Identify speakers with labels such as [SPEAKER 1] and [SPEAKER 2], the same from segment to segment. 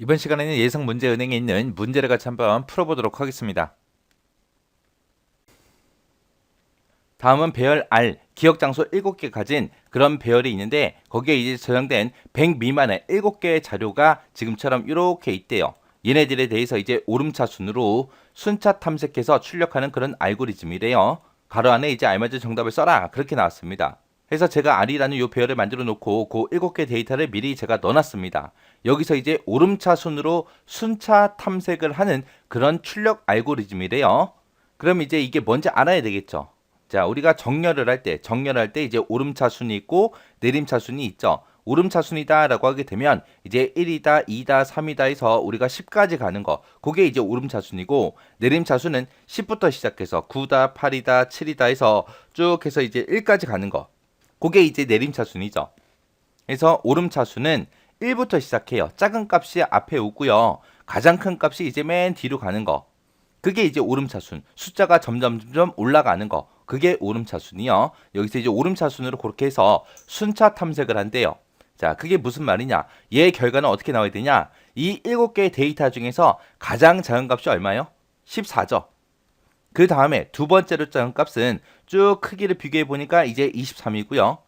[SPEAKER 1] 이번 시간에는 예상 문제 은행에 있는 문제를 같이 한번 풀어보도록 하겠습니다. 다음은 배열 R, 기억 장소 7개 가진 그런 배열이 있는데 거기에 이제 저장된 100 미만의 7개의 자료가 지금처럼 이렇게 있대요. 얘네들에 대해서 이제 오름차순으로 순차 탐색해서 출력하는 그런 알고리즘이래요. 가로 안에 이제 알맞은 정답을 써라. 그렇게 나왔습니다. 그래서 제가 R이라는 요 배열을 만들어 놓고 그 7개 데이터를 미리 제가 넣어놨습니다. 여기서 이제 오름차순으로 순차 탐색을 하는 그런 출력 알고리즘이래요. 그럼 이제 이게 뭔지 알아야 되겠죠. 자, 우리가 정렬을 할 때 이제 오름차순이 있고 내림차순이 있죠. 오름차순이다라고 하게 되면 이제 1이다, 2다, 3이다 해서 우리가 10까지 가는 거. 그게 이제 오름차순이고 내림차순은 10부터 시작해서 9다, 8이다, 7이다 해서 쭉 해서 이제 1까지 가는 거. 그게 이제 내림차순이죠. 그래서 오름차순은 1부터 시작해요. 작은 값이 앞에 오고요. 가장 큰 값이 이제 맨 뒤로 가는 거. 그게 이제 오름차순. 숫자가 점점 올라가는 거. 그게 오름차순이요. 여기서 이제 오름차순으로 그렇게 해서 순차 탐색을 한대요. 자, 그게 무슨 말이냐? 얘 결과는 어떻게 나와야 되냐? 이 7개의 데이터 중에서 가장 작은 값이 얼마요? 14죠. 그 다음에 두 번째로 작은 값은 쭉 크기를 비교해 보니까 이제 23이고요.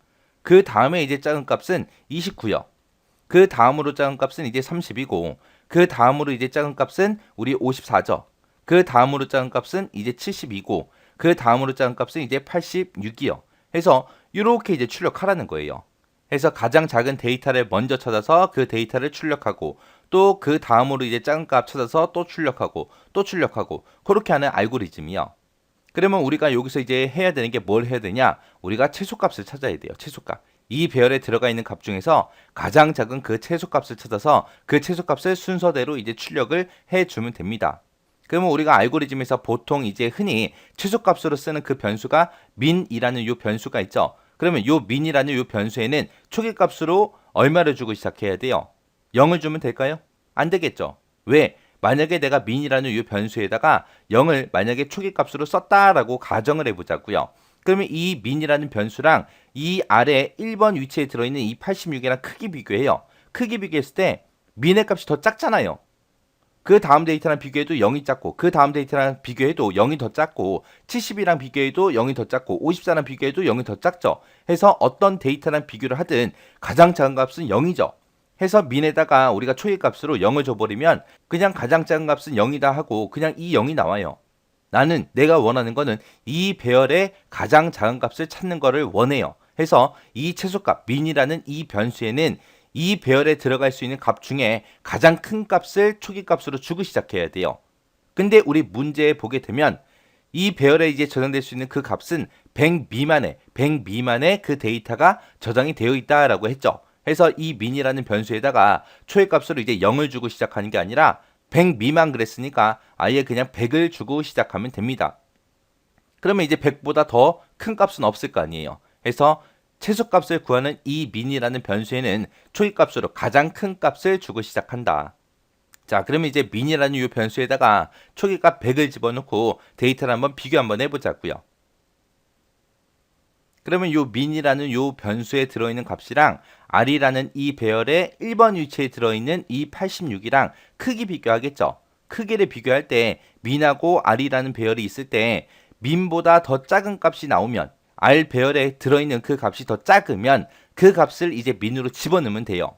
[SPEAKER 1] 그 다음에 이제 작은 값은 29요. 그 다음으로 작은 값은 이제 30이고 그 다음으로 이제 작은 값은 우리 54죠. 그 다음으로 작은 값은 이제 72고 그 다음으로 작은 값은 이제 86이요. 해서 이렇게 이제 출력하라는 거예요. 해서 가장 작은 데이터를 먼저 찾아서 그 데이터를 출력하고 또 그 다음으로 이제 작은 값 찾아서 또 출력하고 또 출력하고 그렇게 하는 알고리즘이요. 그러면 우리가 여기서 이제 해야 되는 게 뭘 해야 되냐? 우리가 최소값을 찾아야 돼요. 최소값. 이 배열에 들어가 있는 값 중에서 가장 작은 그 최소값을 찾아서 그 최소값을 순서대로 이제 출력을 해주면 됩니다. 그러면 우리가 알고리즘에서 보통 이제 흔히 최소값으로 쓰는 그 변수가 min이라는 요 변수가 있죠. 그러면 요 min이라는 요 변수에는 초기값으로 얼마를 주고 시작해야 돼요? 0을 주면 될까요? 안 되겠죠. 왜? 만약에 내가 min이라는 이 변수에다가 0을 만약에 초기값으로 썼다라고 가정을 해보자고요. 그러면 이 min이라는 변수랑 이 아래 1번 위치에 들어있는 이 86이랑 크기 비교해요. 크기 비교했을 때 min의 값이 더 작잖아요. 그 다음 데이터랑 비교해도 0이 작고 그 다음 데이터랑 비교해도 0이 더 작고 70이랑 비교해도 0이 더 작고 54랑 비교해도 0이 더 작죠. 해서 어떤 데이터랑 비교를 하든 가장 작은 값은 0이죠. 해서 min에다가 우리가 초기값으로 0을 줘버리면 그냥 가장 작은 값은 0이다 하고 그냥 이 0이 나와요. 나는 내가 원하는 거는 이 배열의 가장 작은 값을 찾는 거를 원해요. 해서 이 최소값 min이라는 이 변수에는 이 배열에 들어갈 수 있는 값 중에 가장 큰 값을 초기값으로 주고 시작해야 돼요. 근데 우리 문제에 보게 되면 이 배열에 이제 저장될 수 있는 그 값은 100 미만의 그 데이터가 저장이 되어 있다라고 했죠. 해서 이 min이라는 변수에다가 초기값으로 이제 0을 주고 시작하는 게 아니라 100 미만 그랬으니까 아예 그냥 100을 주고 시작하면 됩니다. 그러면 이제 100보다 더 큰 값은 없을 거 아니에요. 해서 최소값을 구하는 이 min이라는 변수에는 초기값으로 가장 큰 값을 주고 시작한다. 자, 그러면 이제 min이라는 이 변수에다가 초기값 100을 집어넣고 데이터를 한번 비교 한번 해보자고요. 그러면 요 min이라는 요 변수에 들어있는 값이랑 r이라는 이 배열의 1번 위치에 들어있는 이 86이랑 크기 비교하겠죠. 크기를 비교할 때 min하고 r이라는 배열이 있을 때 min보다 더 작은 값이 나오면 r 배열에 들어있는 그 값이 더 작으면 그 값을 이제 min으로 집어넣으면 돼요.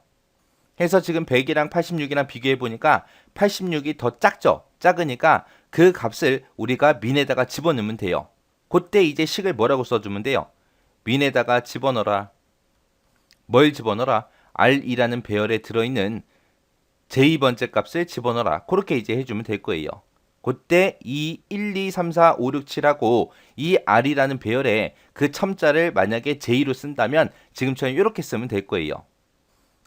[SPEAKER 1] 해서 지금 100이랑 86이랑 비교해 보니까 86이 더 작죠. 작으니까 그 값을 우리가 min에다가 집어넣으면 돼요. 그때 이제 식을 뭐라고 써주면 돼요? min에다가 집어넣어라. 뭘 집어넣어라? r이라는 배열에 들어있는 제2번째 값을 집어넣어라. 그렇게 이제 해주면 될 거예요. 그때 이 1, 2, 3, 4, 5, 6, 7하고 이 r이라는 배열에 그 첨자를 만약에 j2로 쓴다면 지금처럼 이렇게 쓰면 될 거예요.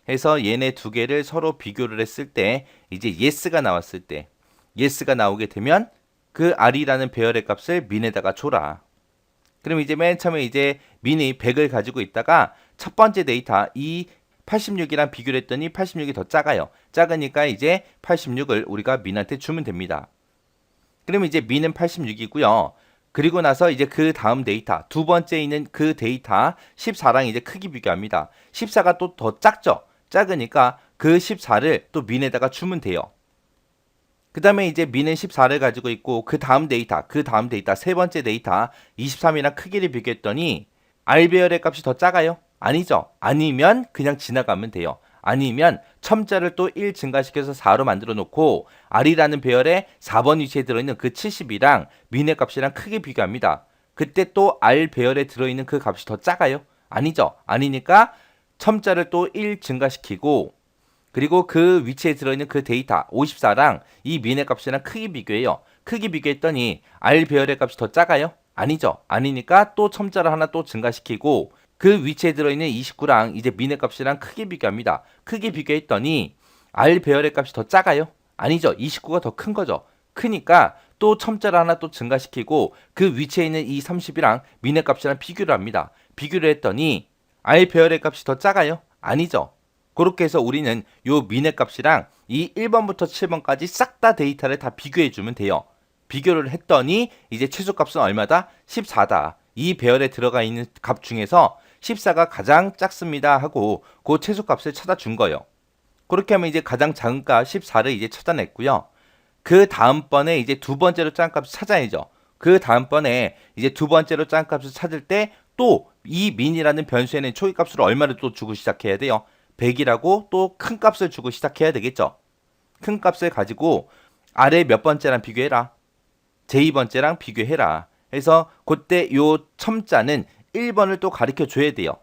[SPEAKER 1] 해서 얘네 두 개를 서로 비교를 했을 때 이제 yes가 나왔을 때 yes가 나오게 되면 그 r이라는 배열의 값을 min에다가 줘라. 그럼 이제 맨 처음에 이제 min이 100을 가지고 있다가 첫 번째 데이터 이 86이랑 비교를 했더니 86이 더 작아요. 작으니까 이제 86을 우리가 min한테 주면 됩니다. 그러면 이제 min은 86이고요. 그리고 나서 이제 그 다음 데이터 두 번째 있는 그 데이터 14랑 이제 크기 비교합니다. 14가 또 더 작죠. 작으니까 그 14를 또 민에다가 주면 돼요. 그 다음에 이제 민은 14를 가지고 있고 그 다음 데이터 세 번째 데이터 23이랑 크기를 비교했더니 R 배열의 값이 더 작아요? 아니죠. 아니면 그냥 지나가면 돼요. 아니면 첨자를 또 1 증가시켜서 4로 만들어 놓고 R이라는 배열의 4번 위치에 들어있는 그 70이랑 민의 값이랑 크게 비교합니다. 그때 또 R 배열에 들어있는 그 값이 더 작아요? 아니죠. 아니니까 첨자를 또 1 증가시키고 그리고 그 위치에 들어있는 그 데이터 54랑 이 민의 값이랑 크기 비교해요. 크기 비교했더니 R 배열의 값이 더 작아요? 아니죠. 아니니까 또 첨자를 하나 또 증가시키고 그 위치에 들어있는 29랑 이제 민의 값이랑 크기 비교합니다. 크기 비교했더니 R 배열의 값이 더 작아요? 아니죠. 29가 더 큰 거죠. 크니까 또 첨자를 하나 또 증가시키고 그 위치에 있는 이 30이랑 민의 값이랑 비교를 합니다. 비교를 했더니 R 배열의 값이 더 작아요? 아니죠. 그렇게 해서 우리는 요 민의 값이랑 이 1번부터 7번까지 싹 다 데이터를 다 비교해 주면 돼요. 비교를 했더니 이제 최소값은 얼마다? 14다. 이 배열에 들어가 있는 값 중에서 14가 가장 작습니다 하고 그 최소값을 찾아준 거예요. 그렇게 하면 이제 가장 작은 값 14를 이제 찾아냈고요. 그 다음번에 이제 두 번째로 짠 값을 찾아야죠. 그 다음번에 이제 두 번째로 짠 값을 찾을 때 또 이 민이라는 변수에는 초기값으로 얼마를 또 주고 시작해야 돼요? 100이라고 또 큰 값을 주고 시작해야 되겠죠. 큰 값을 가지고 아래 몇 번째랑 비교해라. 제2번째랑 비교해라. 그래서 그때 요 첨자는 1번을 또 가르쳐 줘야 돼요.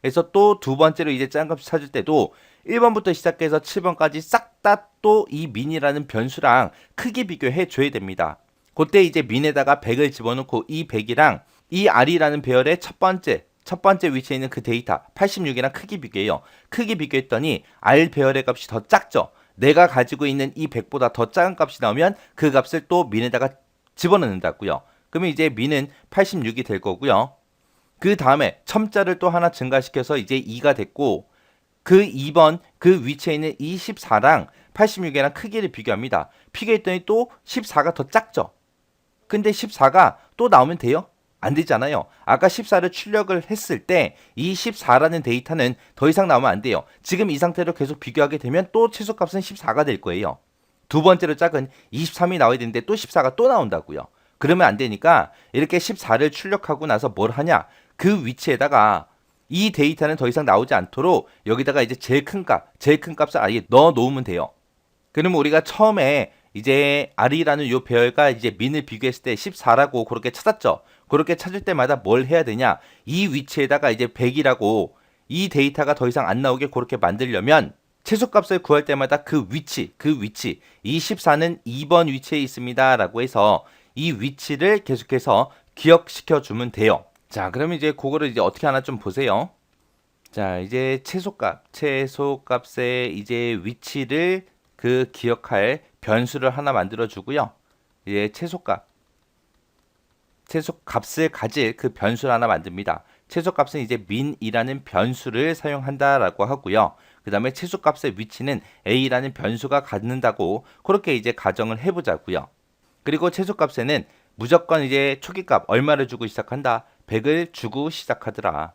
[SPEAKER 1] 그래서 또 두 번째로 이제 짠 값을 찾을 때도 1번부터 시작해서 7번까지 싹 다 또 이 민이라는 변수랑 크게 비교해 줘야 됩니다. 그때 이제 민에다가 100을 집어넣고 이 100이랑 이 R이라는 배열의 첫 번째 위치에 있는 그 데이터 86이랑 크기 비교해요. 크기 비교했더니 R 배열의 값이 더 작죠. 내가 가지고 있는 이 100보다 더 작은 값이 나오면 그 값을 또 민에다가 집어넣는다고요. 그러면 이제 민은 86이 될 거고요. 그 다음에 첨자를 또 하나 증가시켜서 이제 2가 됐고 그 2번 그 위치에 있는 이 14랑 86이랑 크기를 비교합니다. 비교했더니 또 14가 더 작죠. 근데 14가 또 나오면 돼요? 안 되잖아요. 아까 14를 출력을 했을 때 이 14라는 데이터는 더 이상 나오면 안 돼요. 지금 이 상태로 계속 비교하게 되면 또 최소값은 14가 될 거예요. 두 번째로 작은 23이 나와야 되는데 또 14가 또 나온다고요. 그러면 안 되니까 이렇게 14를 출력하고 나서 뭘 하냐? 그 위치에다가 이 데이터는 더 이상 나오지 않도록 여기다가 이제 제일 큰 값을 아예 넣어 놓으면 돼요. 그러면 우리가 처음에 이제 R이라는 요 배열과 이제 민을 비교했을 때 14라고 그렇게 찾았죠. 그렇게 찾을 때마다 뭘 해야 되냐? 이 위치에다가 이제 100이라고 이 데이터가 더 이상 안 나오게 그렇게 만들려면 최소값을 구할 때마다 그 위치, 이 14는 2번 위치에 있습니다라고 해서 이 위치를 계속해서 기억시켜 주면 돼요. 자, 그러면 이제 그거를 이제 어떻게 하나 좀 보세요. 자, 이제 최소값의 이제 위치를 그 기억할 변수를 하나 만들어 주고요. 이제 최소값을 가질 그 변수를 하나 만듭니다. 최소값은 이제 min이라는 변수를 사용한다라고 하고요. 그 다음에 최소값의 위치는 a라는 변수가 갖는다고 그렇게 이제 가정을 해보자고요. 그리고 최소값에는 무조건 이제 초기값 얼마를 주고 시작한다? 100을 주고 시작하더라.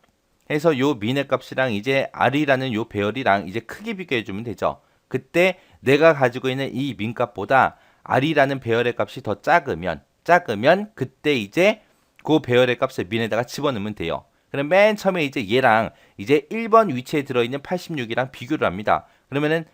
[SPEAKER 1] 해서 요 min의 값이랑 이제 r이라는 요 배열이랑 이제 크게 비교해 주면 되죠. 그때 내가 가지고 있는 이 민값보다 r이라는 배열의 값이 더 작으면 그때 이제 그 배열의 값을 민에다가 집어넣으면 돼요. 그럼 맨 처음에 이제 얘랑 이제 1번 위치에 들어있는 86이랑 비교를 합니다. 그러면은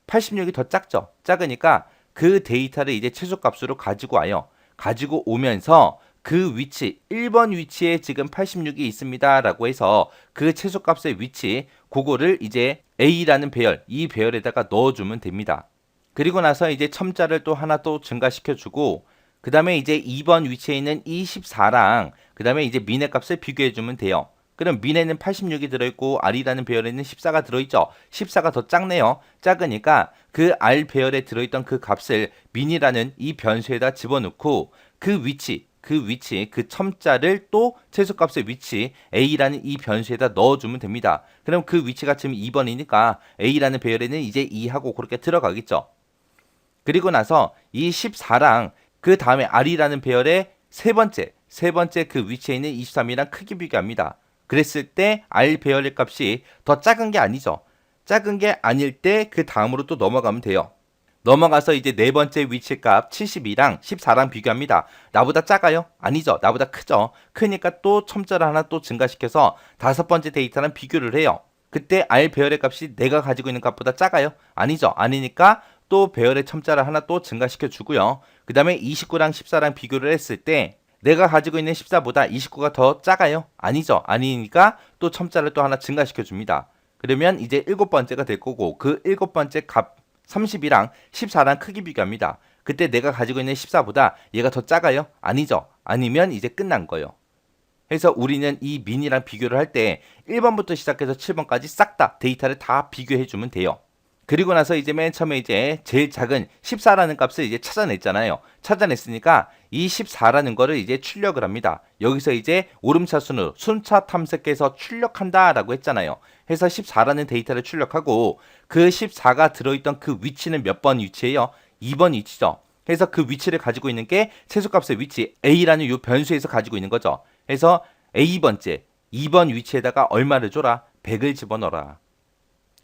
[SPEAKER 1] 86이 더 작죠. 작으니까 그 데이터를 이제 최소값으로 가지고 와요. 가지고 오면서 그 위치 1번 위치에 지금 86이 있습니다 라고 해서 그 최소값의 위치 그거를 이제 A라는 배열 이 배열에다가 넣어주면 됩니다. 그리고 나서 이제 첨자를 또 하나 또 증가시켜 주고 그 다음에 이제 2번 위치에 있는 24랑 그 다음에 이제 민의 값을 비교해 주면 돼요. 그럼 민에는 86이 들어있고 R이라는 배열에는 14가 들어있죠. 14가 더 작네요. 작으니까 그 R 배열에 들어있던 그 값을 민이라는 이 변수에다 집어넣고 그 첨자를 또 최소값의 위치 A라는 이 변수에다 넣어주면 됩니다. 그럼 그 위치가 지금 2번이니까 A라는 배열에는 이제 2하고 그렇게 들어가겠죠. 그리고 나서 이 14랑 그 다음에 R이라는 배열의 세 번째 그 위치에 있는 23이랑 크기 비교합니다. 그랬을 때 R 배열의 값이 더 작은 게 아니죠. 작은 게 아닐 때 그 다음으로 또 넘어가면 돼요. 넘어가서 이제 네 번째 위치값 72랑 14랑 비교합니다. 나보다 작아요? 아니죠. 나보다 크죠. 크니까 또 첨자를 하나 또 증가시켜서 다섯 번째 데이터랑 비교를 해요. 그때 R 배열의 값이 내가 가지고 있는 값보다 작아요? 아니죠. 아니니까 또 배열의 첨자를 하나 또 증가시켜 주고요. 그 다음에 29랑 14랑 비교를 했을 때 내가 가지고 있는 14보다 29가 더 작아요? 아니죠. 아니니까 또 첨자를 또 하나 증가시켜 줍니다. 그러면 이제 일곱 번째가 될 거고 그 일곱 번째 값 30이랑 14랑 크기 비교합니다. 그때 내가 가지고 있는 14보다 얘가 더 작아요? 아니죠. 아니면 이제 끝난 거예요. 그래서 우리는 이 민이랑 비교를 할 때 1번부터 시작해서 7번까지 싹 다 데이터를 다 비교해 주면 돼요. 그리고 나서 이제 맨 처음에 이제 제일 작은 14라는 값을 이제 찾아냈잖아요. 찾아냈으니까 이 14라는 거를 이제 출력을 합니다. 여기서 이제 오름차순으로 순차 탐색해서 출력한다라고 했잖아요. 해서 14라는 데이터를 출력하고 그 14가 들어있던 그 위치는 몇 번 위치예요? 2번 위치죠. 그래서 그 위치를 가지고 있는 게 최소값의 위치 A라는 이 변수에서 가지고 있는 거죠. 그래서 A번째 2번 위치에다가 얼마를 줘라? 100을 집어넣어라.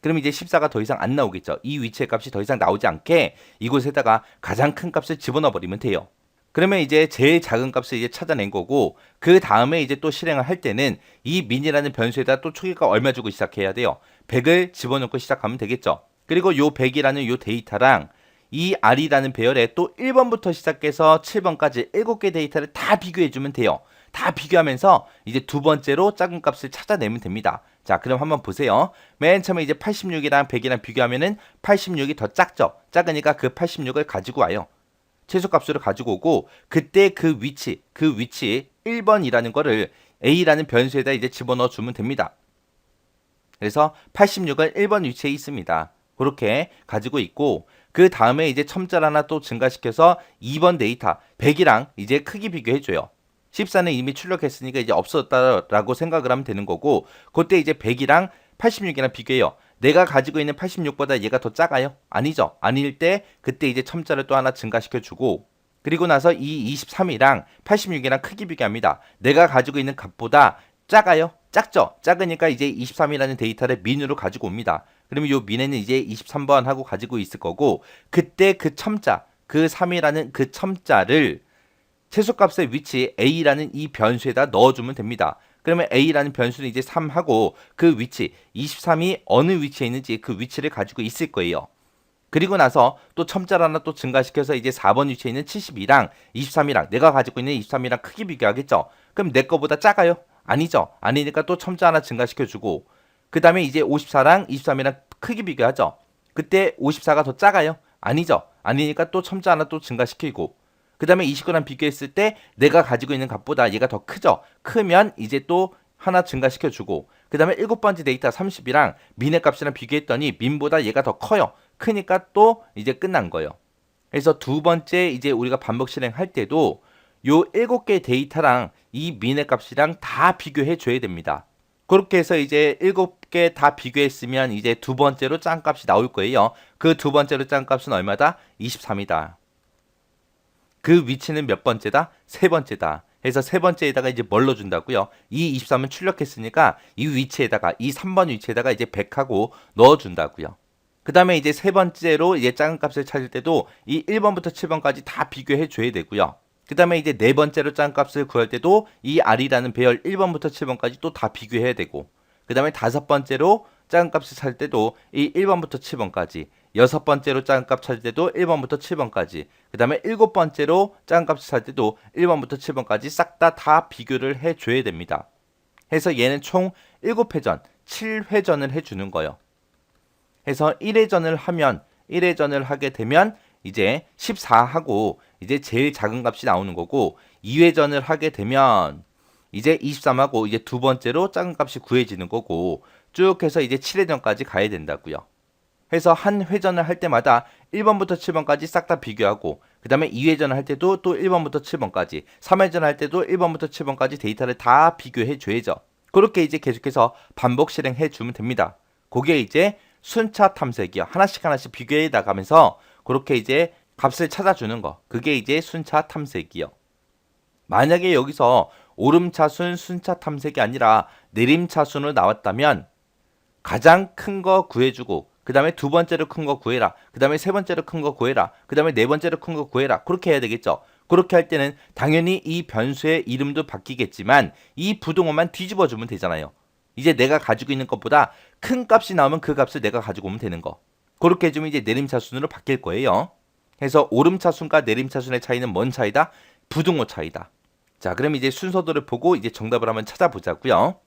[SPEAKER 1] 그럼 이제 14가 더 이상 안 나오겠죠. 이 위치의 값이 더 이상 나오지 않게 이곳에다가 가장 큰 값을 집어넣어 버리면 돼요. 그러면 이제 제일 작은 값을 이제 찾아낸 거고 그 다음에 이제 또 실행을 할 때는 이 민이라는 변수에다 또 초기가 얼마 주고 시작해야 돼요. 100을 집어넣고 시작하면 되겠죠. 그리고 요 100이라는 요 데이터랑 이 R이라는 배열에 또 1번부터 시작해서 7번까지 7개 데이터를 다 비교해 주면 돼요. 다 비교하면서 이제 두 번째로 작은 값을 찾아내면 됩니다. 자, 그럼 한번 보세요. 맨 처음에 이제 86이랑 100이랑 비교하면은 86이 더 작죠. 작으니까 그 86을 가지고 와요. 최소값으로 가지고 오고 그때 그 위치 1번이라는 거를 A라는 변수에다 이제 집어넣어 주면 됩니다. 그래서 86은 1번 위치에 있습니다. 그렇게 가지고 있고 그 다음에 이제 첨자를 하나 또 증가시켜서 2번 데이터 100이랑 이제 크기 비교해 줘요. 14는 이미 출력했으니까 이제 없었다라고 생각을 하면 되는 거고 그때 이제 100이랑 86이랑 비교해요. 내가 가지고 있는 86보다 얘가 더 작아요? 아니죠. 아닐 때 그때 이제 첨자를 또 하나 증가시켜 주고 그리고 나서 이 23이랑 86이랑 크기 비교합니다. 내가 가지고 있는 값보다 작아요? 작죠. 작으니까 이제 23이라는 데이터를 민으로 가지고 옵니다. 그러면 이 민에는 이제 23번 하고 가지고 있을 거고 그때 그 첨자 그 3이라는 그 첨자를 최소값의 위치 A라는 이 변수에다 넣어주면 됩니다. 그러면 A라는 변수는 이제 3하고 그 위치 23이 어느 위치에 있는지 그 위치를 가지고 있을 거예요. 그리고 나서 또 첨자를 하나 또 증가시켜서 이제 4번 위치에 있는 72랑 23이랑 내가 가지고 있는 23이랑 크기 비교하겠죠. 그럼 내 거보다 작아요? 아니죠. 아니니까 또 첨자 하나 증가시켜주고 그 다음에 이제 54랑 23이랑 크기 비교하죠. 그때 54가 더 작아요? 아니죠. 아니니까 또 첨자 하나 또 증가시키고 그 다음에 29랑 비교했을 때 내가 가지고 있는 값보다 얘가 더 크죠. 크면 이제 또 하나 증가시켜주고 그 다음에 일곱 번째 데이터 30이랑 민의 값이랑 비교했더니 민보다 얘가 더 커요. 크니까 또 이제 끝난 거예요. 그래서 두 번째 이제 우리가 반복 실행할 때도 요 7개 데이터랑 이 민의 값이랑 다 비교해 줘야 됩니다. 그렇게 해서 이제 7개 다 비교했으면 이제 두 번째로 짠 값이 나올 거예요. 그 두 번째로 짠 값은 얼마다? 23이다. 그 위치는 몇 번째다? 세 번째다. 해서 세 번째에다가 이제 뭘 넣어준다고요? 이 23은 출력했으니까 이 위치에다가 이 3번 위치에다가 이제 100하고 넣어준다고요. 그 다음에 이제 세 번째로 이제 작은 값을 찾을 때도 이 1번부터 7번까지 다 비교해 줘야 되고요. 그 다음에 이제 네 번째로 작은 값을 구할 때도 이 R이라는 배열 1번부터 7번까지 또 다 비교해야 되고 그 다음에 다섯 번째로 작은 값을 찾을 때도 이 1번부터 7번까지 여섯 번째로 작은 값 찾을 때도 1번부터 7번까지 그 다음에 일곱 번째로 작은 값을 찾을 때도 1번부터 7번까지 싹 다 비교를 해줘야 됩니다. 해서 얘는 총 7회전, 7회전을 해주는 거예요. 해서 1회전을 하면 1회전을 하게 되면 이제 14하고 이제 제일 작은 값이 나오는 거고 2회전을 하게 되면 이제 23하고 이제 두 번째로 작은 값이 구해지는 거고 쭉 해서 이제 7회전까지 가야 된다고요. 해서 한 회전을 할 때마다 1번부터 7번까지 싹 다 비교하고 그 다음에 2회전을 할 때도 또 1번부터 7번까지 3회전을 할 때도 1번부터 7번까지 데이터를 다 비교해 줘야죠. 그렇게 이제 계속해서 반복 실행해 주면 됩니다. 그게 이제 순차 탐색이요. 하나씩 비교해 나가면서 그렇게 이제 값을 찾아주는 거. 그게 이제 순차 탐색이요. 만약에 여기서 오름차순 순차 탐색이 아니라 내림차순으로 나왔다면 가장 큰 거 구해주고 그 다음에 두 번째로 큰 거 구해라. 그 다음에 세 번째로 큰 거 구해라. 그 다음에 네 번째로 큰 거 구해라. 그렇게 해야 되겠죠. 그렇게 할 때는 당연히 이 변수의 이름도 바뀌겠지만 이 부동어만 뒤집어주면 되잖아요. 이제 내가 가지고 있는 것보다 큰 값이 나오면 그 값을 내가 가지고 오면 되는 거. 그렇게 해주면 이제 내림차순으로 바뀔 거예요. 그래서 오름차순과 내림차순의 차이는 뭔 차이다? 부동어 차이다. 자, 그럼 이제 순서도를 보고 이제 정답을 한번 찾아보자고요.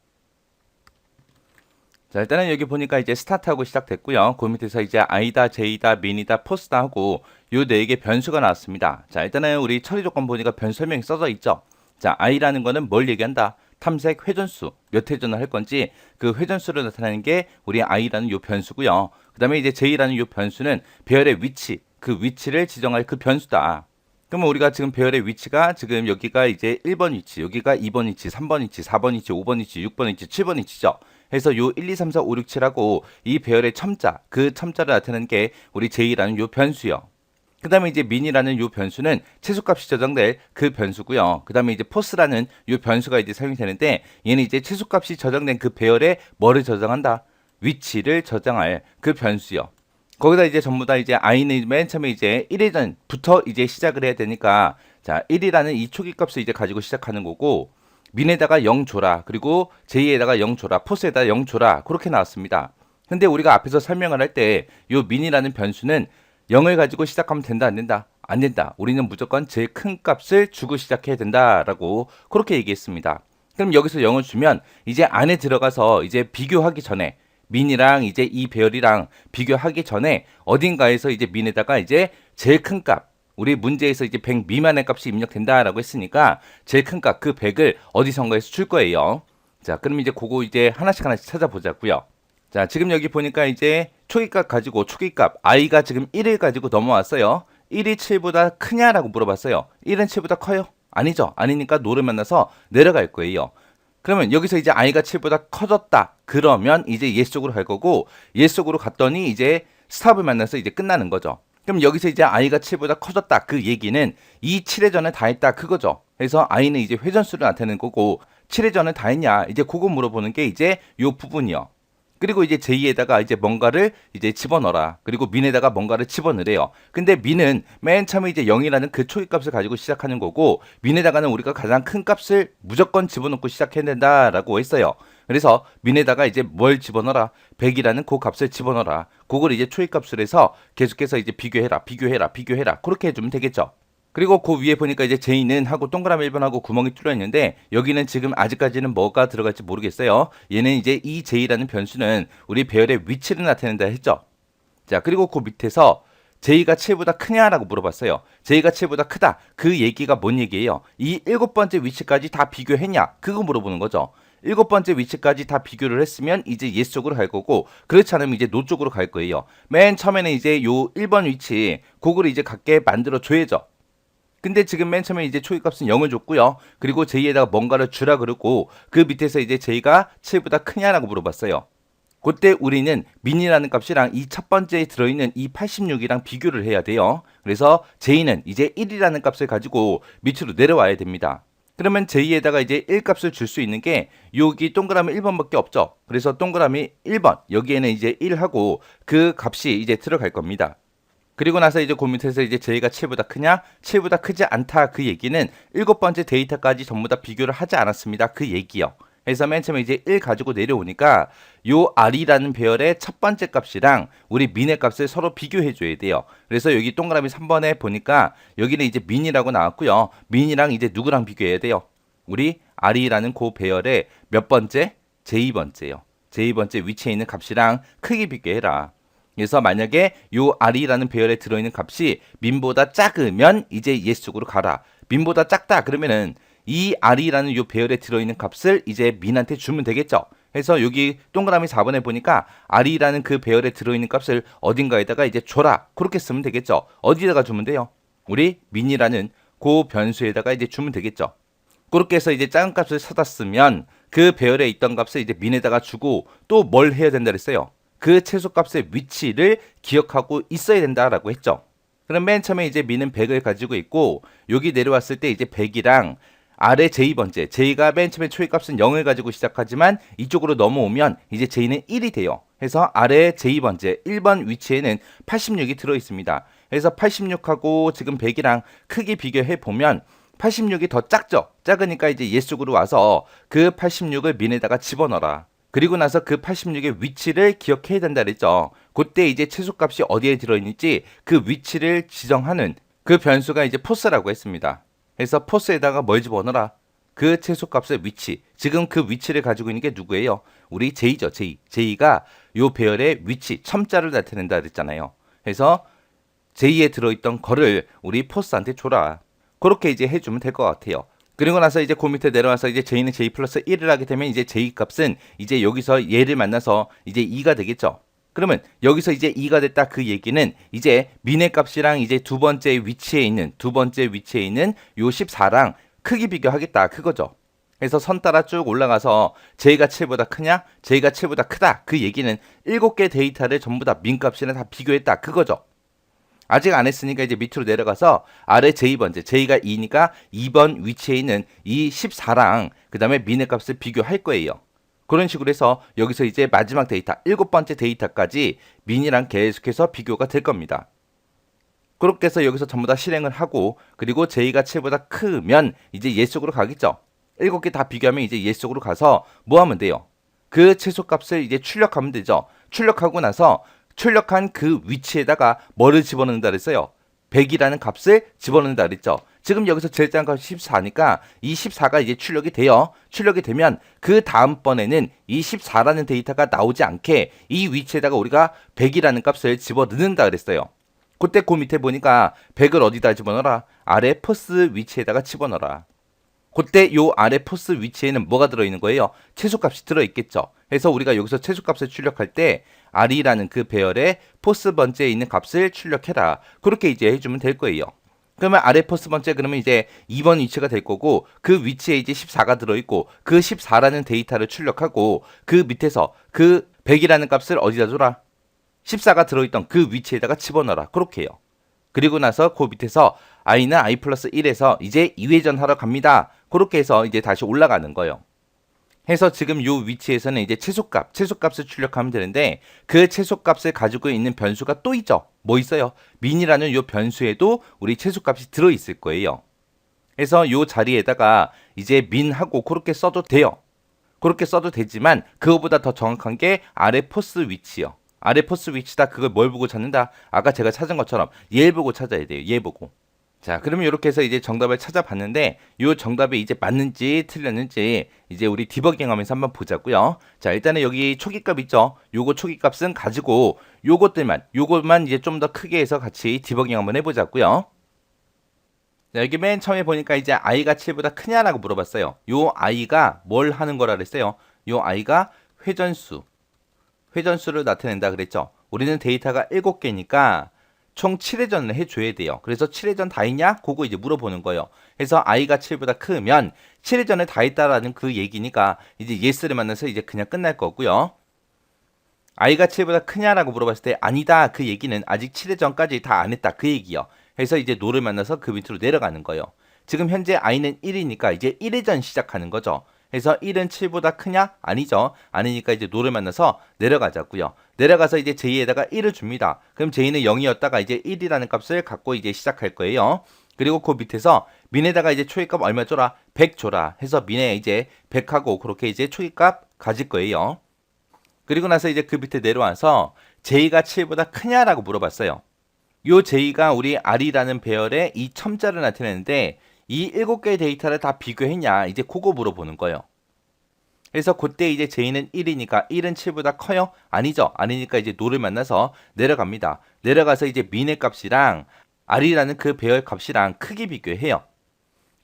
[SPEAKER 1] 자, 일단은 여기 보니까 이제 스타트하고 시작됐고요. 그 밑에서 이제 아이다, 제이다, 민이다, 포스다 하고 요 네 개 변수가 나왔습니다. 자, 일단은 우리 처리 조건 보니까 변수 설명이 써져 있죠. 자, i라는 거는 뭘 얘기한다? 탐색 회전수, 몇 회전을 할 건지 그 회전수를 나타내는 게 우리 i라는 요 변수고요. 그 다음에 이제 j라는 요 변수는 배열의 위치, 그 위치를 지정할 그 변수다. 그러면 우리가 지금 배열의 위치가 지금 여기가 이제 1번 위치, 여기가 2번 위치, 3번 위치, 4번 위치, 5번 위치, 6번 위치, 7번 위치죠. 해서 요 1, 2, 3, 4, 5, 6, 7하고 이 배열의 첨자, 그 첨자를 나타내는 게 우리 j라는 요 변수요. 그 다음에 이제 민이라는 요 변수는 최소값이 저장될 그 변수고요. 그 다음에 이제 포스라는 요 변수가 이제 사용이 되는데 얘는 이제 최소값이 저장된 그 배열에 뭐를 저장한다? 위치를 저장할 그 변수요. 거기다 이제 전부 다 이제 i는 맨 처음에 이제 1회전부터 이제 시작을 해야 되니까 자 1이라는 이 초기 값을 이제 가지고 시작하는 거고 민에다가 0 줘라. 그리고 j에다가 0 줘라. 포스에다가 0 줘라. 그렇게 나왔습니다. 근데 우리가 앞에서 설명을 할 때 요 민이라는 변수는 0을 가지고 시작하면 된다 안 된다? 안 된다. 우리는 무조건 제일 큰 값을 주고 시작해야 된다라고 그렇게 얘기했습니다. 그럼 여기서 0을 주면 이제 안에 들어가서 이제 비교하기 전에 민이랑 이제 이 배열이랑 비교하기 전에 어딘가에서 이제 민에다가 이제 제일 큰 값, 우리 문제에서 이제 100 미만의 값이 입력된다라고 했으니까 제일 큰 값 그 100을 어디선가에서 줄 거예요. 자, 그럼 이제 그거 이제 하나씩 찾아보자고요. 자, 지금 여기 보니까 이제 초기값 가지고 초기값 i가 지금 1을 가지고 넘어왔어요. 1이 7보다 크냐라고 물어봤어요. 1은 7보다 커요? 아니죠. 아니니까 노를 만나서 내려갈 거예요. 그러면 여기서 이제 i가 7보다 커졌다. 그러면 이제 yes 쪽으로 갈 거고 yes 쪽으로 갔더니 이제 스탑을 만나서 이제 끝나는 거죠. 그럼 여기서 이제 i가 7보다 커졌다. 그 얘기는 이 7회전을 다 했다. 그거죠. 그래서 i는 이제 회전수를 나타내는 거고 7회전을 다 했냐. 이제 그거 물어보는 게 이제 요 부분이요. 그리고 이제 j에다가 이제 뭔가를 이제 집어넣어라. 그리고 민에다가 뭔가를 집어넣으래요. 근데 민은 맨 처음에 이제 0이라는 그 초기값을 가지고 시작하는 거고 민에다가는 우리가 가장 큰 값을 무조건 집어넣고 시작해야 된다라고 했어요. 그래서 민에다가 이제 뭘 집어넣어라? 100이라는 그 값을 집어넣어라. 그걸 이제 초기값을 해서 계속해서 이제 비교해라. 그렇게 해주면 되겠죠. 그리고 그 위에 보니까 이제 j는 하고 동그라미 1번하고 구멍이 뚫려 있는데 여기는 지금 아직까지는 뭐가 들어갈지 모르겠어요. 얘는 이제 이 j라는 변수는 우리 배열의 위치를 나타낸다 했죠. 자, 그리고 그 밑에서 j가 7보다 크냐라고 물어봤어요. j가 7보다 크다. 그 얘기가 뭔 얘기예요? 이 7번째 위치까지 다 비교했냐? 그거 물어보는 거죠. 7번째 위치까지 다 비교를 했으면 이제 yes 쪽으로 갈 거고 그렇지 않으면 이제 no 쪽으로 갈 거예요. 맨 처음에는 이제 요 1번 위치 그거를 이제 갖게 만들어 줘야죠. 근데 지금 맨 처음에 이제 초기값은 0을 줬고요. 그리고 j에다가 뭔가를 주라 그러고 그 밑에서 이제 j가 7보다 크냐라고 물어봤어요. 그때 우리는 민이라는 값이랑 이 첫 번째에 들어있는 이 86이랑 비교를 해야 돼요. 그래서 j는 이제 1이라는 값을 가지고 밑으로 내려와야 됩니다. 그러면 j에다가 이제 1 값을 줄 수 있는 게 여기 동그라미 1번밖에 없죠. 그래서 동그라미 1번 여기에는 이제 1하고 그 값이 이제 들어갈 겁니다. 그리고 나서 이제 그 밑에서 이제 j가 7보다 크냐? 7보다 크지 않다. 그 얘기는 7번째 데이터까지 전부 다 비교를 하지 않았습니다. 그 얘기요. 그래서 맨 처음에 이제 1 가지고 내려오니까 요 r이라는 배열의 첫 번째 값이랑 우리 민의 값을 서로 비교해 줘야 돼요. 그래서 여기 동그라미 3번에 보니까 여기는 이제 민이라고 나왔고요. 민이랑 이제 누구랑 비교해야 돼요? 우리 r이라는 그 배열의 몇 번째? j2번째요. j2번째 위치에 있는 값이랑 크게 비교해라. 그래서 만약에 요 r이라는 배열에 들어있는 값이 민보다 작으면 이제 yes 쪽으로 가라. 민보다 작다 그러면은 이 r이라는 요 배열에 들어있는 값을 이제 민한테 주면 되겠죠. 그래서 여기 동그라미 4번에 보니까 r이라는 그 배열에 들어있는 값을 어딘가에다가 이제 줘라. 그렇게 쓰면 되겠죠. 어디다가 주면 돼요? 우리 민이라는 그 변수에다가 이제 주면 되겠죠. 그렇게 해서 이제 작은 값을 찾았으면 그 배열에 있던 값을 이제 민에다가 주고 또 뭘 해야 된다 그랬어요? 그 최소값의 위치를 기억하고 있어야 된다라고 했죠. 그럼 맨 처음에 이제 민은 100을 가지고 있고 여기 내려왔을 때 이제 100이랑 아래 j번째 j가 맨 처음에 초기값은 0을 가지고 시작하지만 이쪽으로 넘어오면 이제 j는 1이 돼요. 해서 아래 제2번째 1번 위치에는 86이 들어있습니다. 그래서 86하고 지금 100이랑 크기 비교해 보면 86이 더 작죠? 작으니까 이제 옛 속으로 와서 그 86을 민에다가 집어넣어라. 그리고 나서 그 86의 위치를 기억해야 된다 그랬죠. 그때 이제 최소값이 어디에 들어있는지 그 위치를 지정하는 그 변수가 이제 포스라고 했습니다. 그래서 포스에다가 뭘 집어넣어라? 그 최소값의 위치. 지금 그 위치를 가지고 있는 게 누구예요? 우리 J죠, J. J가 요 배열의 위치, 첨자를 나타낸다 그랬잖아요. 그래서 J에 들어있던 거를 우리 포스한테 줘라. 그렇게 이제 해주면 될 것 같아요. 그리고 나서 이제 그 밑에 내려와서 이제 J는 J 플러스 1을 하게 되면 이제 J 값은 이제 여기서 얘를 만나서 이제 2가 되겠죠. 그러면 여기서 이제 2가 됐다 그 얘기는 이제 민의 값이랑 이제 두 번째 위치에 있는 요 14랑 크기 비교하겠다 그거죠. 그래서 선 따라 쭉 올라가서 J가 7보다 크냐? J가 7보다 크다. 그 얘기는 7개 데이터를 전부 다 민 값이랑 다 비교했다 그거죠. 아직 안 했으니까 이제 밑으로 내려가서 아래 제2번째 J가 2니까 2번 위치에 있는 이 14랑 그 다음에 민의 값을 비교할 거예요. 그런 식으로 해서 여기서 이제 마지막 데이터 7번째 데이터까지 민이랑 계속해서 비교가 될 겁니다. 그렇게 해서 여기서 전부 다 실행을 하고 그리고 J가 7보다 크면 이제 옛 속으로 가겠죠. 7개 다 비교하면 이제 옛 속으로 가서 뭐 하면 돼요? 그 최소값을 이제 출력하면 되죠. 출력하고 나서 출력한 그 위치에다가 뭐를 집어넣는다 그랬어요? 100이라는 값을 집어넣는다 그랬죠. 지금 여기서 제일 작은 값이 14니까 이 14가 이제 출력이 돼요. 출력이 되면 그 다음번에는 이 14라는 데이터가 나오지 않게 이 위치에다가 우리가 100이라는 값을 집어넣는다 그랬어요. 그때 그 밑에 보니까 100을 어디다 집어넣어라? 아래 포스 위치에다가 집어넣어라. 그때 요 아래 포스 위치에는 뭐가 들어있는 거예요? 최소값이 들어있겠죠. 그래서 우리가 여기서 최소값을 출력할 때 R이라는 그 배열의 포스 번째에 있는 값을 출력해라. 그렇게 이제 해주면 될 거예요. 그러면 아래 포스 번째 그러면 이제 2번 위치가 될 거고 그 위치에 이제 14가 들어있고 그 14라는 데이터를 출력하고 그 밑에서 그 100이라는 값을 어디다 줘라? 14가 들어있던 그 위치에다가 집어넣어라. 그렇게 해요. 그리고 나서 그 밑에서 i는 i 플러스 1에서 이제 2회전 하러 갑니다. 그렇게 해서 이제 다시 올라가는 거예요. 해서 지금 요 위치에서는 이제 최소값을 출력하면 되는데 그 최소값을 가지고 있는 변수가 또 있죠. 뭐 있어요? 민이라는 요 변수에도 우리 최소값이 들어있을 거예요. 그래서 요 자리에다가 이제 민하고 그렇게 써도 돼요. 그렇게 써도 되지만 그거보다 더 정확한 게 아래 포스 위치요. 아래 포스 위치다. 그걸 뭘 보고 찾는다? 아까 제가 찾은 것처럼 얘 보고 찾아야 돼요. 얘 보고. 자, 그러면 이렇게 해서 이제 정답을 찾아봤는데 요 정답이 이제 맞는지 틀렸는지 이제 우리 디버깅 하면서 한번 보자고요. 자, 일단은 여기 초기값 있죠? 요거 초기값은 가지고 요것만 이제 좀 더 크게 해서 같이 디버깅 한번 해보자고요. 자, 여기 맨 처음에 보니까 이제 i가 7보다 크냐라고 물어봤어요. 요 i가 뭘 하는 거라 그랬어요? 요 i가 회전수를 나타낸다 그랬죠. 우리는 데이터가 7개니까 총 7회전을 해줘야 돼요. 그래서 7회전 다 했냐? 그거 이제 물어보는 거예요. 그래서 i가 7보다 크면 7회전을 다 했다라는 그 얘기니까 이제 yes를 만나서 이제 그냥 끝날 거고요. i가 7보다 크냐라고 물어봤을 때 아니다. 그 얘기는 아직 7회전까지 다 안 했다. 그 얘기요. 그래서 이제 no를 만나서 그 밑으로 내려가는 거예요. 지금 현재 i는 1이니까 이제 1회전 시작하는 거죠. 그래서 1은 7보다 크냐? 아니죠. 아니니까 이제 no를 만나서 내려가자고요. 내려가서 이제 j에다가 1을 줍니다. 그럼 j는 0이었다가 이제 1이라는 값을 갖고 이제 시작할 거예요. 그리고 그 밑에서 민에다가 이제 초기값 얼마 줘라? 100 줘라. 해서 민에 이제 100하고 그렇게 이제 초기값 가질 거예요. 그리고 나서 이제 그 밑에 내려와서 j가 7보다 크냐라고 물어봤어요. 요 j가 우리 r이라는 배열의 이 첨자를 나타내는데 이 7개의 데이터를 다 비교했냐? 이제 그거 물어보는 거예요. 그래서 그때 이제 j는 1이니까 1은 7보다 커요? 아니죠. 아니니까 이제 no를 만나서 내려갑니다. 내려가서 이제 민의 값이랑 r이라는 그 배열 값이랑 크기 비교해요.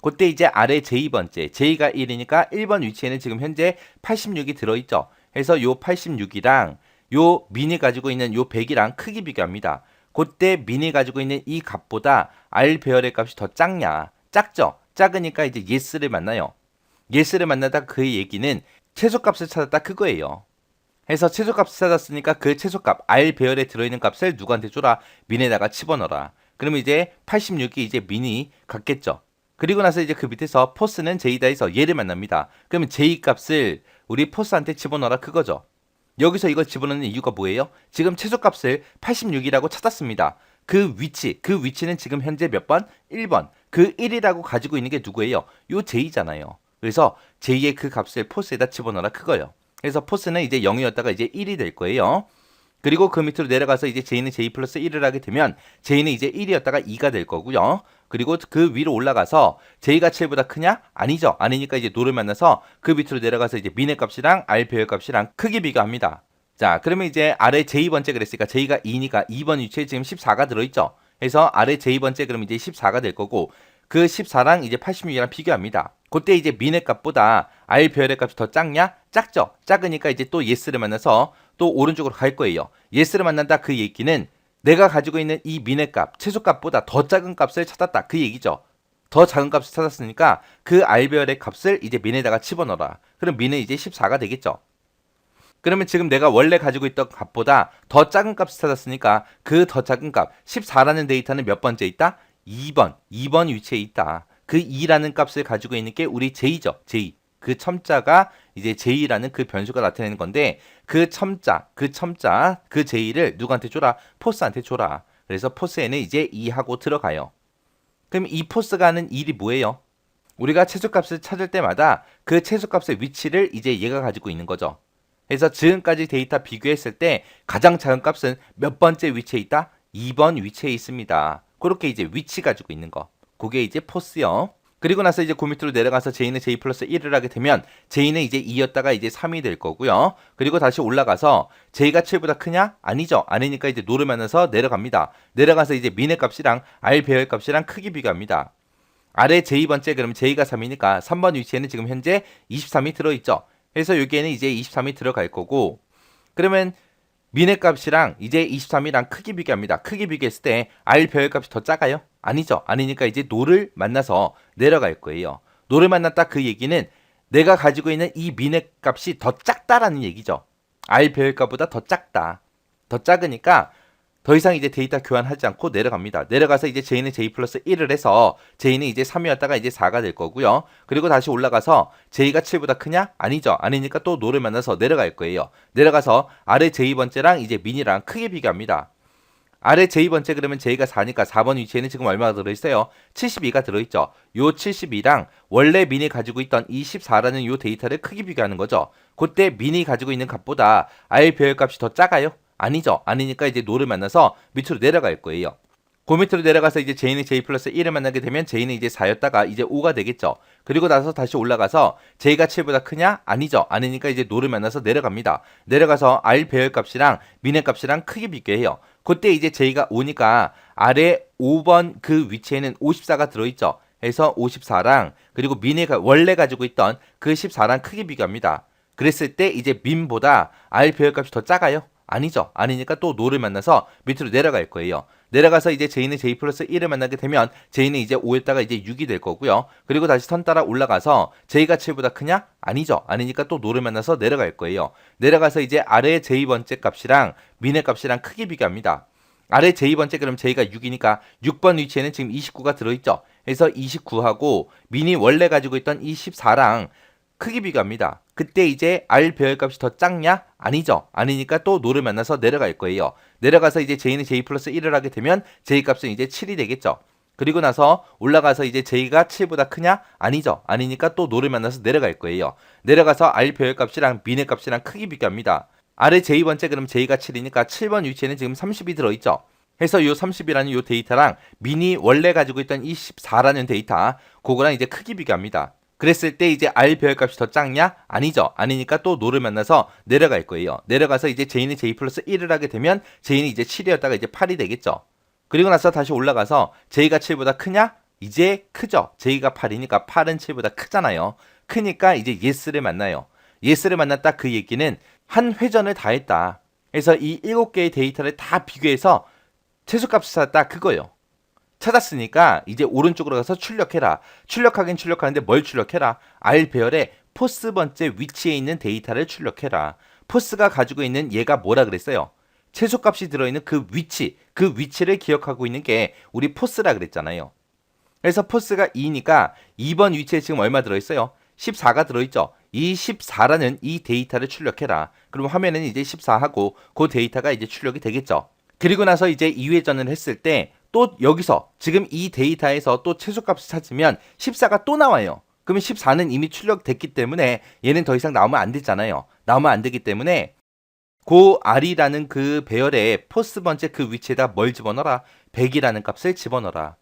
[SPEAKER 1] 그때 이제 아래 j2번째 j가 1이니까 1번 위치에는 지금 현재 86이 들어있죠. 그래서 요 86이랑 요 민이 가지고 있는 요 100이랑 크기 비교합니다. 그때 민이 가지고 있는 이 값보다 r 배열의 값이 더 작냐? 작죠? 작으니까 이제 yes를 만나요. yes를 만나다 그 얘기는 최소값을 찾았다 그거예요. 해서 최소값을 찾았으니까 그 최소값 r 배열에 들어있는 값을 누구한테 줘라? 민에다가 집어넣어라. 그러면 이제 86이 이제 민이 같겠죠. 그리고 나서 이제 그 밑에서 포스는 j다 해서 얘를 만납니다. 그러면 j 값을 우리 포스한테 집어넣어라 그거죠. 여기서 이걸 집어넣는 이유가 뭐예요? 지금 최소값을 86이라고 찾았습니다. 그 위치는 지금 현재 몇 번? 1번. 그 1이라고 가지고 있는 게 누구예요? 요 J잖아요. 그래서 J의 그 값을 포스에다 집어넣어라 그거예요. 그래서 포스는 이제 0이었다가 이제 1이 될 거예요. 그리고 그 밑으로 내려가서 이제 J는 J 플러스 1을 하게 되면 J는 이제 1이었다가 2가 될 거고요. 그리고 그 위로 올라가서 J가 7보다 크냐? 아니죠. 아니니까 이제 노를 만나서 그 밑으로 내려가서 이제 민의 값이랑 R 배열 값이랑 크기 비교합니다. 자, 그러면 이제 아래 J번째 그랬으니까 J가 2니까 2번 위치에 지금 14가 들어있죠. 그래서 아래 J번째 그러면 이제 14가 될 거고 그 14랑 이제 86이랑 비교합니다. 그때 이제 민의 값보다 R 배열의 값이 더 작냐? 작죠. 작으니까 이제 또 yes를 만나서 또 오른쪽으로 갈 거예요. yes를 만난다 그 얘기는 내가 가지고 있는 이 민의 값, 최소값보다 더 작은 값을 찾았다 그 얘기죠. 더 작은 값을 찾았으니까 그 R 배열의 값을 이제 민에다가 집어넣어라. 그럼 민은 이제 14가 되겠죠. 그러면 지금 내가 원래 가지고 있던 값보다 더 작은 값을 찾았으니까 그 더 작은 값 14라는 데이터는 몇 번째 있다? 2번 위치에 있다. 그 2라는 값을 가지고 있는 게 우리 J죠. J. 그 첨자가 이제 J라는 그 변수가 나타내는 건데 그 첨자, 그 J를 누구한테 줘라? 포스한테 줘라. 그래서 포스에는 이제 2하고 들어가요. 그럼 이 포스가 하는 일이 뭐예요? 우리가 최소값을 찾을 때마다 그 최소값의 위치를 이제 얘가 가지고 있는 거죠. 그래서 지금까지 데이터 비교했을 때 가장 작은 값은 몇 번째 위치에 있다? 2번 위치에 있습니다. 그렇게 이제 위치 가지고 있는 거. 그게 이제 포스요. 그리고 나서 이제 그 밑으로 내려가서 J는 J 플러스 1을 하게 되면 J는 이제 2였다가 이제 3이 될 거고요. 그리고 다시 올라가서 J가 7보다 크냐? 아니죠. 아니니까 이제 노를 만나서 내려갑니다. 내려가서 이제 민의 값이랑 R 배열 값이랑 크기 비교합니다. 아래 J번째 그러면 J가 3이니까 3번 위치에는 지금 현재 23이 들어있죠. 그래서 여기에는 이제 23이 들어갈 거고 그러면 민의 값이랑 이제 23이랑 크기 비교합니다. 크기 비교했을 때 R 배열 값이 더 작아요? 아니죠. 아니니까 이제 노를 만나서 내려갈 거예요. 노를 만났다 그 얘기는 내가 가지고 있는 이 민의 값이 더 작다라는 얘기죠. R 배열 값보다 더 작다. 더 작으니까 더 이상 이제 데이터 교환하지 않고 내려갑니다. 내려가서 이제 J는 J 플러스 1을 해서 J는 이제 3이었다가 이제 4가 될 거고요. 그리고 다시 올라가서 J가 7보다 크냐? 아니죠. 아니니까 또 노를 만나서 내려갈 거예요. 내려가서 아래 J번째랑 이제 민이랑 크게 비교합니다. 아래 J번째 그러면 J가 4니까 4번 위치에는 지금 얼마가 들어있어요? 72가 들어있죠. 요 72랑 원래 민이 가지고 있던 이 14라는 요 데이터를 크게 비교하는 거죠. 그때 민이 가지고 있는 값보다 R 배열값이 더 작아요? 아니죠. 아니니까 이제 노를 만나서 밑으로 내려갈 거예요. 그 밑으로 내려가서 이제 J는 J 플러스 1을 만나게 되면 J는 이제 4였다가 이제 5가 되겠죠. 그리고 나서 다시 올라가서 J가 7보다 크냐? 아니죠. 아니니까 이제 노를 만나서 내려갑니다. 내려가서 R 배열 값이랑 민의 값이랑 크게 비교해요. 그때 이제 J가 5니까 아래 5번 그 위치에는 54가 들어있죠. 해서 54랑 그리고 민의 원래 가지고 있던 그 14랑 크게 비교합니다. 그랬을 때 이제 민보다 R 배열 값이 더 작아요? 아니죠. 아니니까 또 노를 만나서 밑으로 내려갈 거예요. 내려가서 이제 J는 J 플러스 1을 만나게 되면 J는 이제 5였다가 이제 6이 될 거고요. 그리고 다시 선 따라 올라가서 J가 7보다 크냐? 아니죠. 아니니까 또 노를 만나서 내려갈 거예요. 내려가서 이제 아래 J번째 값이랑 민의 값이랑 크게 비교합니다. 아래 J번째 그럼 J가 6이니까 6번 위치에는 지금 29가 들어있죠. 그래서 29하고 민이 원래 가지고 있던 이 14랑 크기 비교합니다. 그때 이제 R 배열값이 더 작냐? 아니죠. 아니니까 또 노를 만나서 내려갈 거예요. 내려가서 이제 J는 J 플러스 1을 하게 되면 J 값은 이제 7이 되겠죠. 그리고 나서 올라가서 이제 J가 7보다 크냐? 아니죠. 아니니까 또 노를 만나서 내려갈 거예요. 내려가서 R 배열값이랑 민의 값이랑 크기 비교합니다. 아래 J번째 그럼 J가 7이니까 7번 위치에는 지금 30이 들어있죠. 해서 요 30이라는 요 데이터랑 민이 원래 가지고 있던 이 14라는 데이터 그거랑 이제 크기 비교합니다. 그랬을 때 이제 R 배열값이 더 작냐? 아니죠. 아니니까 또 노를 만나서 내려갈 거예요. 내려가서 이제 J는 J 플러스 1을 하게 되면 J는 이제 7이었다가 이제 8이 되겠죠. 그리고 나서 다시 올라가서 J가 7보다 크냐? 이제 크죠. J가 8이니까 8은 7보다 크잖아요. 크니까 이제 yes를 만나요. yes를 만났다 그 얘기는 한 회전을 다 했다. 그래서 이 7개의 데이터를 다 비교해서 최소값을 찾았다 그거예요. 찾았으니까 이제 오른쪽으로 가서 출력해라. 출력하긴 출력하는데 뭘 출력해라? R 배열의 포스 번째 위치에 있는 데이터를 출력해라. 포스가 가지고 있는 얘가 뭐라 그랬어요? 최소값이 들어있는 그 위치를 기억하고 있는 게 우리 포스라 그랬잖아요. 그래서 포스가 2니까 2번 위치에 지금 얼마 들어있어요? 14가 들어있죠. 이 14라는 이 데이터를 출력해라. 그럼 화면에는 이제 14하고 그 데이터가 이제 출력이 되겠죠. 그리고 나서 이제 2회전을 했을 때 또 여기서 지금 이 데이터에서 또 최소값을 찾으면 14가 또 나와요. 그러면 14는 이미 출력됐기 때문에 얘는 더 이상 나오면 안 되잖아요. 나오면 안 되기 때문에 고 R이라는 그 배열의 포스 번째 그 위치에다 뭘 집어넣어라? 100이라는 값을 집어넣어라.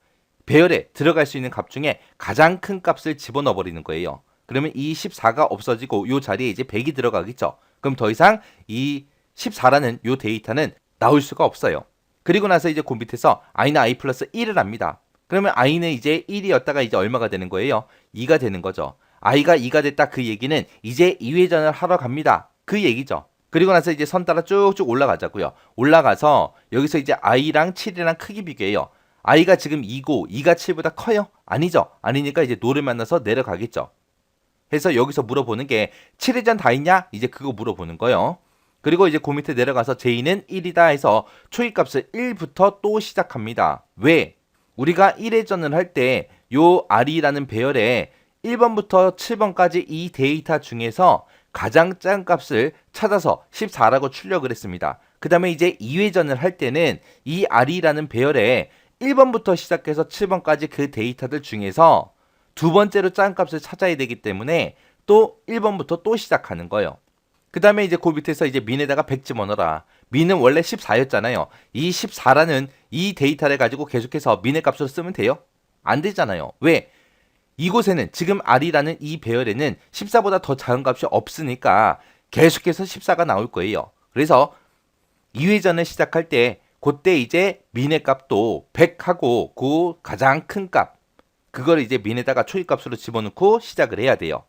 [SPEAKER 1] 배열에 들어갈 수 있는 값 중에 가장 큰 값을 집어넣어 버리는 거예요. 그러면 이 14가 없어지고 이 자리에 이제 100이 들어가겠죠. 그럼 더 이상 이 14라는 이 데이터는 나올 수가 없어요. 그리고 나서 이제 그 밑에서 i는 i 플러스 1을 합니다. 그러면 i는 이제 1이었다가 이제 얼마가 되는 거예요? 2가 되는 거죠. i가 2가 됐다 그 얘기는 이제 2회전을 하러 갑니다. 그 얘기죠. 그리고 나서 이제 선 따라 쭉쭉 올라가자고요. 올라가서 여기서 이제 i랑 7이랑 크기 비교해요. i가 지금 2고 2가 7보다 커요? 아니죠. 아니니까 이제 노를 만나서 내려가겠죠. 해서 여기서 물어보는 게 7회전 다 있냐? 이제 그거 물어보는 거예요. 그리고 이제 그 밑에 내려가서 j는 1이다 해서 초기값을 1부터 또 시작합니다. 왜? 우리가 1회전을 할 때 요 r이라는 배열에 1번부터 7번까지 이 데이터 중에서 가장 작은 값을 찾아서 14라고 출력을 했습니다. 그 다음에 이제 2회전을 할 때는 이 r이라는 배열에 1번부터 시작해서 7번까지 그 데이터들 중에서 두 번째로 작은 값을 찾아야 되기 때문에 또 1번부터 또 시작하는 거예요. 그 다음에 이제 그 밑에서 이제 민에다가 100 집어넣어라. 민은 원래 14였잖아요. 이 14라는 이 데이터를 가지고 계속해서 민의 값으로 쓰면 돼요? 안 되잖아요. 왜? 이곳에는 지금 R이라는 이 배열에는 14보다 더 작은 값이 없으니까 계속해서 14가 나올 거예요. 그래서 2회전을 시작할 때 그때 이제 민의 값도 100하고 그 가장 큰 값 그걸 이제 민에다가 초기값으로 집어넣고 시작을 해야 돼요.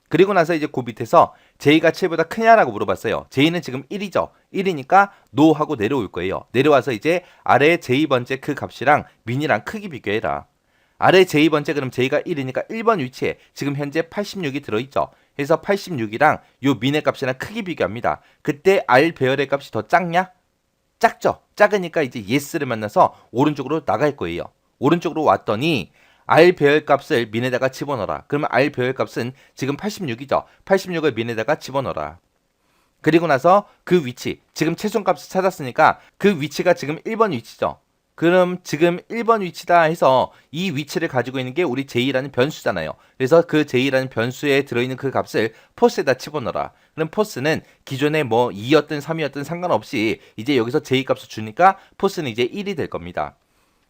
[SPEAKER 1] 그리고 나서 이제 그 밑에서 j가 7보다 크냐라고 물어봤어요. j는 지금 1이죠. 1이니까 no 하고 내려올 거예요. 내려와서 이제 아래 j번째 그 값이랑 민이랑 크기 비교해라. 아래 j번째 그럼 j가 1이니까 1번 위치에 지금 현재 86이 들어있죠. 그래서 86이랑 요 민의 값이랑 크기 비교합니다. 그때 r 배열의 값이 더 작냐? 작죠. 작으니까 이제 yes를 만나서 오른쪽으로 나갈 거예요. 오른쪽으로 왔더니 r 배열 값을 민에다가 집어넣어라. 그러면 r 배열 값은 지금 86이죠. 86을 민에다가 집어넣어라. 그리고 나서 그 위치, 지금 최소값을 찾았으니까 그 위치가 지금 1번 위치죠. 그럼 지금 1번 위치다 해서 이 위치를 가지고 있는 게 우리 j라는 변수잖아요. 그래서 그 j라는 변수에 들어있는 그 값을 포스에다 집어넣어라. 그럼 포스는 기존에 뭐 2였든 3이었든 상관없이 이제 여기서 j 값을 주니까 포스는 이제 1이 될 겁니다.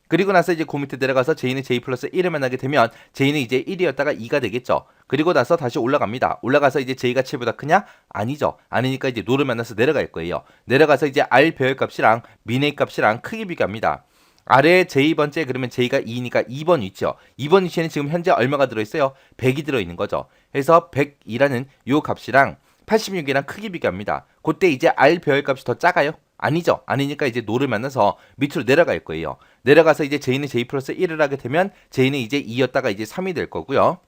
[SPEAKER 1] 그리고 나서 이제 그 밑에 내려가서 j는 j 플러스 1을 만나게 되면 j는 이제 1이었다가 2가 되겠죠. 그리고 나서 다시 올라갑니다. 올라가서 이제 j가 7보다 크냐? 아니죠. 아니니까 이제 no를 만나서 내려갈 거예요. 내려가서 이제 r 배열 값이랑 민의 값이랑 크기 비교합니다. 아래 j번째 그러면 j가 2니까 2번 위치요. 2번 위치에는 지금 현재 얼마가 들어있어요? 100이 들어있는 거죠. 그래서 100이라는 요 값이랑 86이랑 크기 비교합니다. 그때 이제 r 배열 값이 더 작아요? 아니죠. 아니니까 이제 no를 만나서 밑으로 내려갈 거예요. 내려가서 이제 j는 j 플러스 1을 하게 되면 j는 이제 2였다가 이제 3이 될 거고요.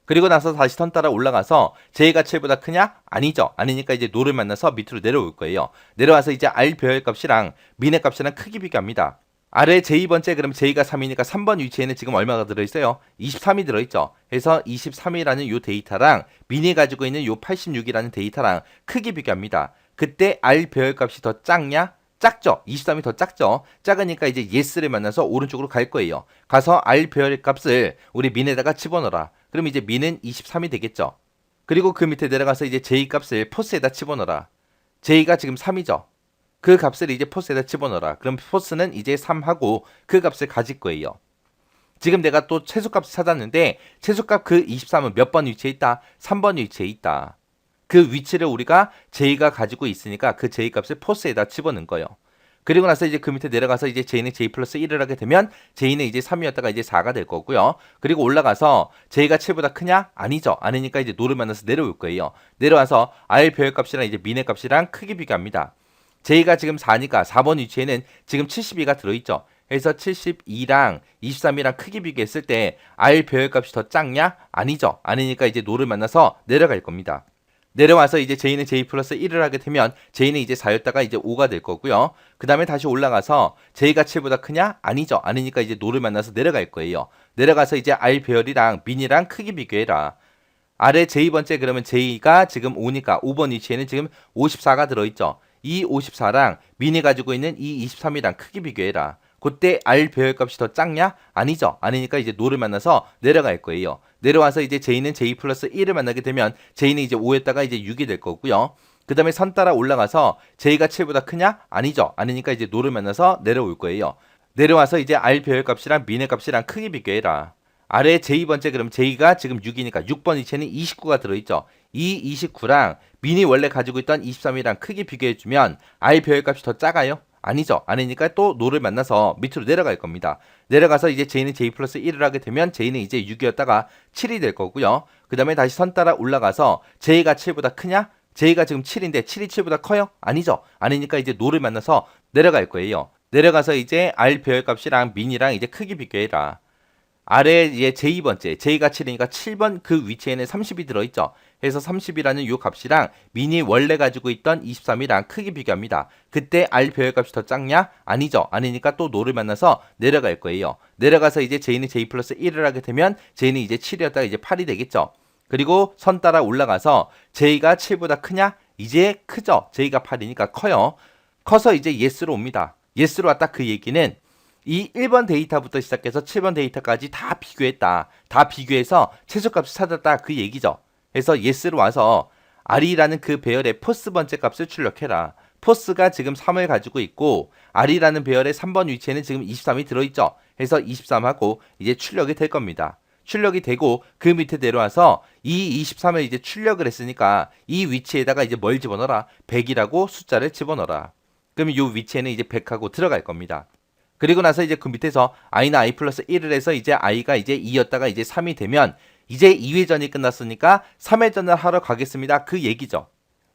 [SPEAKER 1] 그리고 나서 다시 턴 따라 올라가서 j가 7보다 크냐? 아니죠. 아니니까 이제 no를 만나서 밑으로 내려올 거예요. 내려와서 이제 r 배열 값이랑 민의 값이랑 크기 비교합니다. 아래 j번째 그럼 j가 3이니까 3번 위치에는 지금 얼마가 들어있어요? 23이 들어있죠. 그래서 23이라는 요 데이터랑 민이 가지고 있는 요 86이라는 데이터랑 크기 비교합니다. 그때 r 배열 값이 더 작냐? 작죠. 23이 더 작죠. 작으니까 이제 yes를 만나서 오른쪽으로 갈 거예요. 가서 r 배열 값을 우리 민에다가 집어넣어라. 그럼 이제 민은 23이 되겠죠. 그리고 그 밑에 내려가서 이제 j 값을 포스에다 집어넣어라. j가 지금 3이죠. 그 값을 이제 포스에다 집어넣어라. 그럼 포스는 이제 3하고 그 값을 가질 거예요. 지금 내가 또 최소값을 찾았는데 최소값 그 23은 몇 번 위치에 있다? 3번 위치에 있다. 그 위치를 우리가 j가 가지고 있으니까 그 j 값을 포스에다 집어넣은 거예요. 그리고 나서 이제 그 밑에 내려가서 이제 j는 j 플러스 1을 하게 되면 j는 이제 3이었다가 이제 4가 될 거고요. 그리고 올라가서 j가 7보다 크냐? 아니죠. 아니니까 이제 no를 만나서 내려올 거예요. 내려와서 r 배열 값이랑 이제 민의 값이랑 크기 비교합니다. j가 지금 4니까 4번 위치에는 지금 72가 들어있죠. 그래서 72랑 23이랑 크기 비교했을 때 r 배열 값이 더 작냐? 아니죠. 아니니까 이제 no를 만나서 내려갈 겁니다. 내려와서 이제 j는 j 플러스 1을 하게 되면 j는 이제 4였다가 이제 5가 될 거고요. 그 다음에 다시 올라가서 j가 7보다 크냐? 아니죠. 아니니까 이제 no를 만나서 내려갈 거예요. 내려가서 이제 r 배열이랑 민이랑 크기 비교해라. 아래 j2번째 그러면 j가 지금 5니까 5번 위치에는 지금 54가 들어있죠. 이 54랑 민이 가지고 있는 이 23이랑 크기 비교해라. 그때 R 배열값이 더 작냐? 아니죠. 아니니까 이제 노를 만나서 내려갈 거예요. 내려와서 이제 j는 j 플러스 1을 만나게 되면 j는 이제 5였다가 이제 6이 될 거고요. 그 다음에 선 따라 올라가서 j가 7보다 크냐? 아니죠. 아니니까 이제 노를 만나서 내려올 거예요. 내려와서 이제 R 배열값이랑 민의 값이랑 크기 비교해라. 아래 j2번째 그럼 j가 지금 6이니까 6번 위치에는 29가 들어있죠. 이 29랑 민이 원래 가지고 있던 23이랑 크기 비교해주면 R 배열값이 더 작아요? 아니죠. 아니니까 또 노를 만나서 밑으로 내려갈 겁니다. 내려가서 이제 j는 j 플러스 1을 하게 되면 j는 이제 6이었다가 7이 될 거고요. 그 다음에 다시 선 따라 올라가서 j가 7보다 크냐? j가 지금 7인데 7이 7보다 커요? 아니죠. 아니니까 이제 노를 만나서 내려갈 거예요. 내려가서 이제 R 배열값이랑 민이랑 이제 크기 비교해라. 아래 이제 j2번째 j가 7이니까 7번 그 위치에는 30이 들어있죠. 그래서 30이라는 요 값이랑 민이 원래 가지고 있던 23이랑 크기 비교합니다. 그때 R 배열값이 더 작냐? 아니죠. 아니니까 또 노를 만나서 내려갈 거예요. 내려가서 이제 j는 j 플러스 1을 하게 되면 j는 이제 7이었다가 이제 8이 되겠죠. 그리고 선 따라 올라가서 j가 7보다 크냐? 이제 크죠. j가 8이니까 커요. 커서 이제 yes로 옵니다. yes로 왔다 그 얘기는 이 1번 데이터부터 시작해서 7번 데이터까지 다 비교했다. 다 비교해서 최소값을 찾았다. 그 얘기죠. 그래서 yes로 와서 r이라는 그 배열의 포스 번째 값을 출력해라. 포스가 지금 3을 가지고 있고 r이라는 배열의 3번 위치에는 지금 23이 들어있죠. 그래서 23하고 이제 출력이 될 겁니다. 출력이 되고 그 밑에 내려와서 이 23을 이제 출력을 했으니까 이 위치에다가 이제 뭘 집어넣어라? 100이라고 숫자를 집어넣어라. 그러면 이 위치에는 이제 100하고 들어갈 겁니다. 그리고 나서 이제 그 밑에서 i는 i 플러스 1을 해서 이제 i가 이제 2였다가 이제 3이 되면 이제 2회전이 끝났으니까 3회전을 하러 가겠습니다. 그 얘기죠.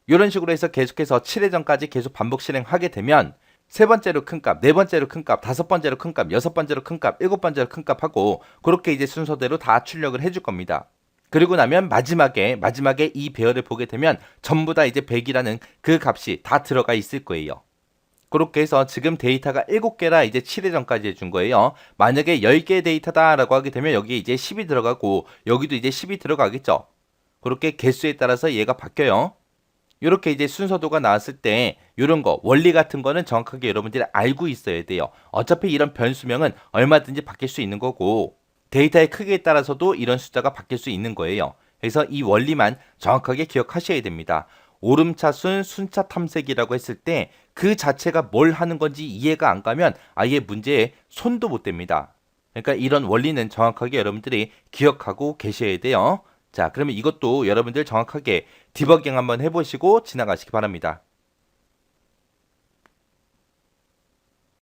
[SPEAKER 1] 이런 식으로 해서 계속해서 7회전까지 계속 반복 실행하게 되면 세 번째로 큰 값, 네 번째로 큰 값, 다섯 번째로 큰 값, 여섯 번째로 큰 값, 일곱 번째로 큰 값 하고 그렇게 이제 순서대로 다 출력을 해줄 겁니다. 그리고 나면 마지막에 이 배열을 보게 되면 전부 다 이제 100이라는 그 값이 다 들어가 있을 거예요. 그렇게 해서 지금 데이터가 7개라 이제 7회전까지 해준 거예요. 만약에 10개 데이터다라고 하게 되면 여기에 이제 10이 들어가고 여기도 이제 10이 들어가겠죠. 그렇게 개수에 따라서 얘가 바뀌어요. 이렇게 이제 순서도가 나왔을 때 이런 거 원리 같은 거는 정확하게 여러분들이 알고 있어야 돼요. 어차피 이런 변수명은 얼마든지 바뀔 수 있는 거고 데이터의 크기에 따라서도 이런 숫자가 바뀔 수 있는 거예요. 그래서 이 원리만 정확하게 기억하셔야 됩니다. 오름차순 순차 탐색이라고 했을 때 그 자체가 뭘 하는 건지 이해가 안 가면 아예 문제에 손도 못 댑니다. 그러니까 이런 원리는 정확하게 여러분들이 기억하고 계셔야 돼요. 자, 그러면 이것도 여러분들 정확하게 디버깅 한번 해보시고 지나가시기 바랍니다.